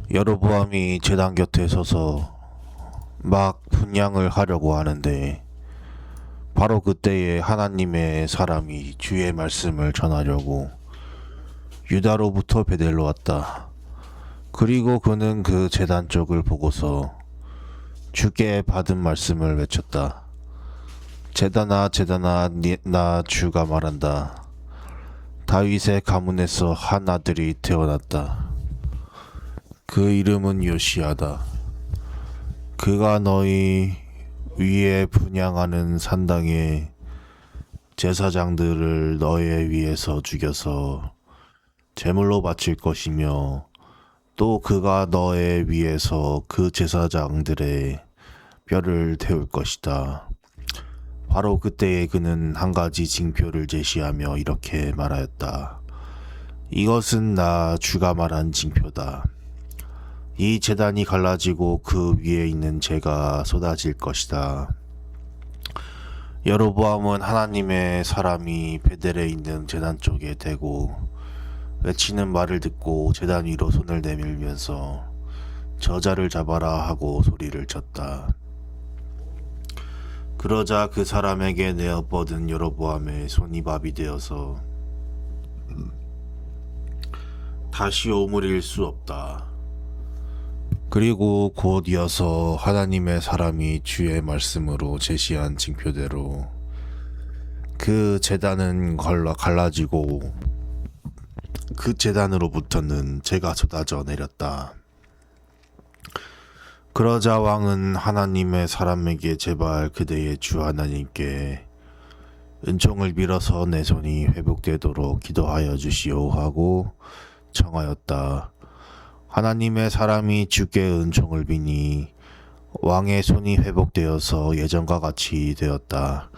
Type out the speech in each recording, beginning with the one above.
여로보암이 제단 곁에 서서 막 분향을 하려고 하는데 바로 그때에 하나님의 사람이 주의 말씀을 전하려고 유다로부터 베델로 왔다. 그리고 그는 그 제단 쪽을 보고서 주께 받은 말씀을 외쳤다. 제단아 제단아 나 주가 말한다. 다윗의 가문에서 한 아들이 태어났다. 그 이름은 요시야다. 그가 너희 위에 분향하는 산당의 제사장들을 너희 위에서 죽여서 제물로 바칠 것이며 또 그가 너의 위에서 그 제사장들의 뼈를 태울 것이다. 바로 그때에 그는 한 가지 징표를 제시하며 이렇게 말하였다. 이것은 나 주가 말한 징표다. 이 제단이 갈라지고 그 위에 있는 재가 쏟아질 것이다. 여로보암은 하나님의 사람이 베델에 있는 제단 쪽에 대고 외치는 말을 듣고 제단 위로 손을 내밀면서 저자를 잡아라 하고 소리를 쳤다. 그러자 그 사람에게 내어 뻗은 여로보암의 손이 밥이 되어서 다시 오므릴 수 없다. 그리고 곧 이어서 하나님의 사람이 주의 말씀으로 제시한 징표대로 그 제단은 갈라지고 그 제단으로부터는 재가 쏟아져 내렸다. 그러자 왕은 하나님의 사람에게 제발 그대의 주 하나님께 은총을 빌어서 내 손이 회복되도록 기도하여 주시오 하고 청하였다. 하나님의 사람이 주께 은총을 비니 왕의 손이 회복되어서 예전과 같이 되었다.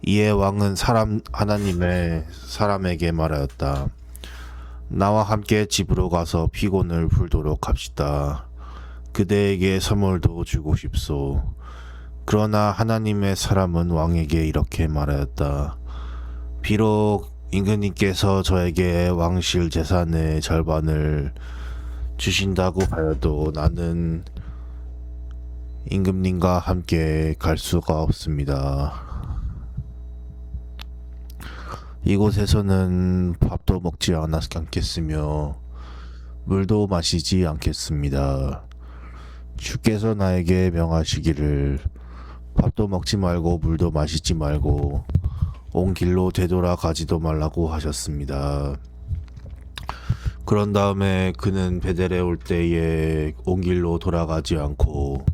이에 왕은 하나님의 사람에게 말하였다. 나와 함께 집으로 가서 피곤을 풀도록 합시다. 그대에게 선물도 주고 싶소. 그러나 하나님의 사람은 왕에게 이렇게 말하였다. 비록 임금님께서 저에게 왕실 재산의 절반을 주신다고 하여도 나는 임금님과 함께 갈 수가 없습니다. 이곳에서는 밥도 먹지 않겠으며 물도 마시지 않겠습니다. 주께서 나에게 명하시기를 밥도 먹지 말고 물도 마시지 말고 온 길로 되돌아가지도 말라고 하셨습니다. 그런 다음에 그는 베델에 올 때에 온 길로 돌아가지 않고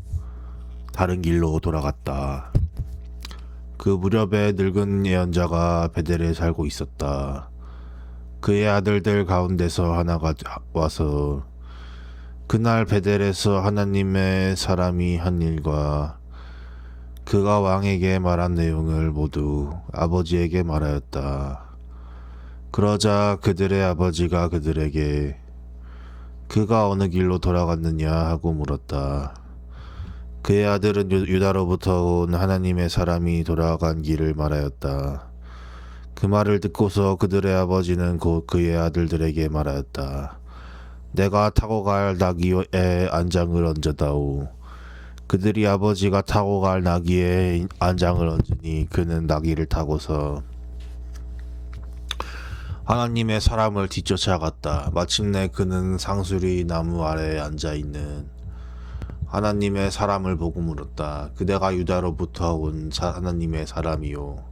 다른 길로 돌아갔다. 그 무렵에 늙은 예언자가 베델에 살고 있었다. 그의 아들들 가운데서 하나가 와서 그날 베델에서 하나님의 사람이 한 일과 그가 왕에게 말한 내용을 모두 아버지에게 말하였다. 그러자 그들의 아버지가 그들에게 그가 어느 길로 돌아갔느냐 하고 물었다. 그의 아들은 유다로부터 온 하나님의 사람이 돌아간 길을 말하였다. 그 말을 듣고서 그들의 아버지는 곧 그의 아들들에게 말하였다. 내가 타고 갈 나귀에 안장을 얹어다오. 그들이 아버지가 타고 갈 나귀에 안장을 얹으니 그는 나귀를 타고서 하나님의 사람을 뒤쫓아갔다. 마침내 그는 상수리 나무 아래에 앉아있는 하나님의 사람을 보고 물었다. 그대가 유다로부터 온 하나님의 사람이요.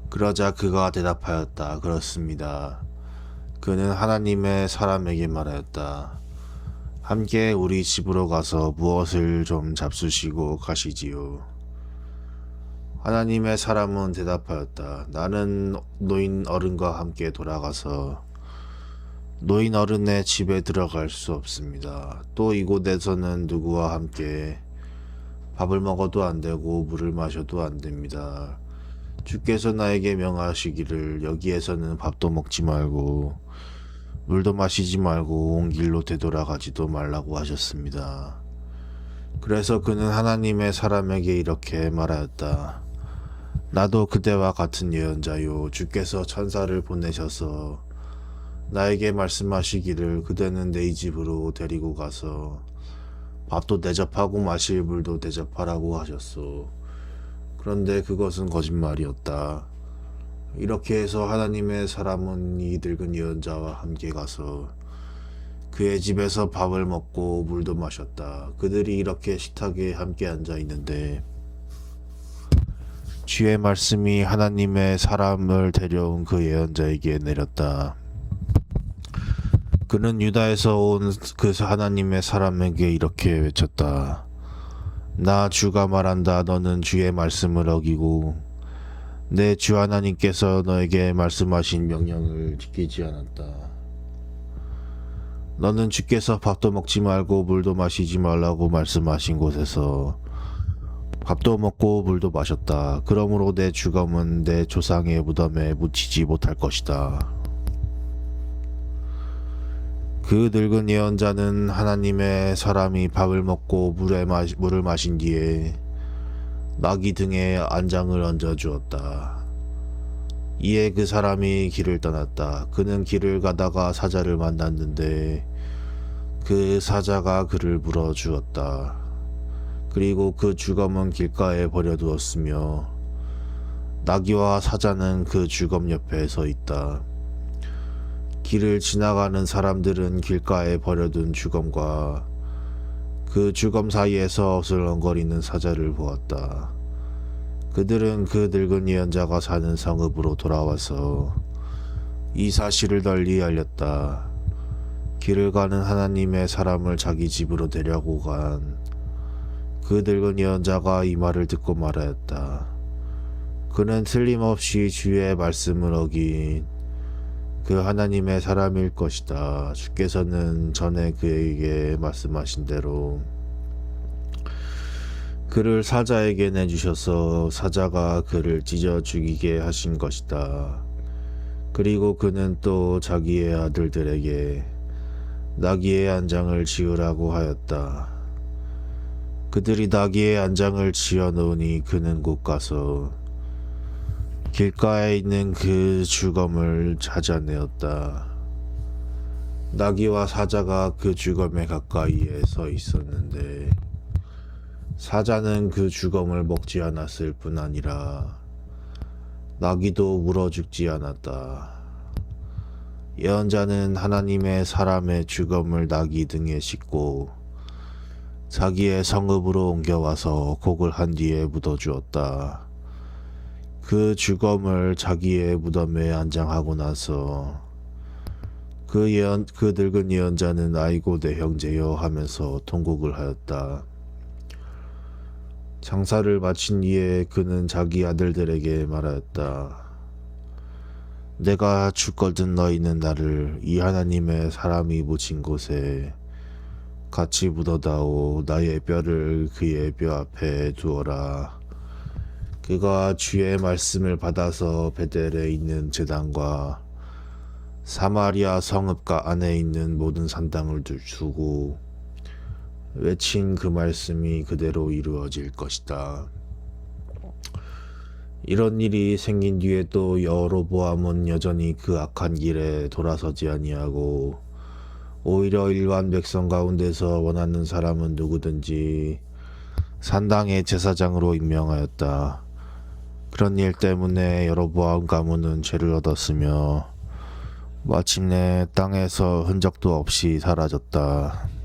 그러자 그가 대답하였다. 그렇습니다. 그는 하나님의 사람에게 말하였다. 함께 우리 집으로 가서 무엇을 좀 잡수시고 가시지요. 하나님의 사람은 대답하였다. 나는 노인 어른과 함께 돌아가서 노인 어른의 집에 들어갈 수 없습니다. 또 이곳에서는 누구와 함께 밥을 먹어도 안 되고 물을 마셔도 안 됩니다. 주께서 나에게 명하시기를 여기에서는 밥도 먹지 말고 물도 마시지 말고 온 길로 되돌아가지도 말라고 하셨습니다. 그래서 그는 하나님의 사람에게 이렇게 말하였다. 나도 그대와 같은 예언자요. 주께서 천사를 보내셔서 나에게 말씀하시기를 그대는 내 집으로 데리고 가서 밥도 대접하고 마실 물도 대접하라고 하셨소. 그런데 그것은 거짓말이었다. 이렇게 해서 하나님의 사람은 이 늙은 예언자와 함께 가서 그의 집에서 밥을 먹고 물도 마셨다. 그들이 이렇게 식탁에 함께 앉아 있는데 주의 말씀이 하나님의 사람을 데려온 그 예언자에게 내렸다. 그는 유다에서 온 그 하나님의 사람에게 이렇게 외쳤다. 나 주가 말한다. 너는 주의 말씀을 어기고 내 주 하나님께서 너에게 말씀하신 명령을 지키지 않았다. 너는 주께서 밥도 먹지 말고 물도 마시지 말라고 말씀하신 곳에서 밥도 먹고 물도 마셨다. 그러므로 내 죽음은 내 조상의 무덤에 묻히지 못할 것이다. 그 늙은 예언자는 하나님의 사람이 밥을 먹고 물을 마신 뒤에 나귀 등에 안장을 얹어 주었다. 이에 그 사람이 길을 떠났다. 그는 길을 가다가 사자를 만났는데 그 사자가 그를 물어 주었다. 그리고 그 죽음은 길가에 버려두었으며 나귀와 사자는 그 죽음 옆에 서 있다. 길을 지나가는 사람들은 길가에 버려둔 죽음과 그 죽음 사이에서 어슬렁거리는 사자를 보았다. 그들은 그 늙은 예언자가 사는 성읍으로 돌아와서 이 사실을 널리 알렸다. 길을 가는 하나님의 사람을 자기 집으로 데려고 간 그 늙은 예언자가 이 말을 듣고 말하였다. 그는 틀림없이 주의 말씀을 어긴 그 하나님의 사람일 것이다. 주께서는 전에 그에게 말씀하신 대로 그를 사자에게 내주셔서 사자가 그를 찢어 죽이게 하신 것이다. 그리고 그는 또 자기의 아들들에게 나귀의 안장을 지으라고 하였다. 그들이 나귀의 안장을 지어 놓으니 그는 곧 가서 길가에 있는 그 죽음을 찾아내었다. 나귀와 사자가 그 죽음에 가까이에 서 있었는데 사자는 그 죽음을 먹지 않았을 뿐 아니라 나귀도 물어 죽지 않았다. 예언자는 하나님의 사람의 죽음을 나귀 등에 싣고 자기의 성읍으로 옮겨와서 곡을 한 뒤에 묻어주었다. 그 죽음을 자기의 무덤에 안장하고 나서 그 늙은 예언자는 아이고 내 형제여 하면서 통곡을 하였다. 장사를 마친 뒤에 그는 자기 아들들에게 말하였다. 내가 죽거든 너희는 나를 이 하나님의 사람이 묻힌 곳에 같이 묻어다오. 나의 뼈를 그의 뼈 앞에 두어라. 그가 주의 말씀을 받아서 베델에 있는 제단과 사마리아 성읍가 안에 있는 모든 산당을 두고 외친 그 말씀이 그대로 이루어질 것이다. 이런 일이 생긴 뒤에도 여로보암은 여전히 그 악한 길에 돌아서지 아니하고 오히려 일반 백성 가운데서 원하는 사람은 누구든지 산당의 제사장으로 임명하였다. 그런 일 때문에 여로보암 가문은 죄를 얻었으며 마침내 땅에서 흔적도 없이 사라졌다.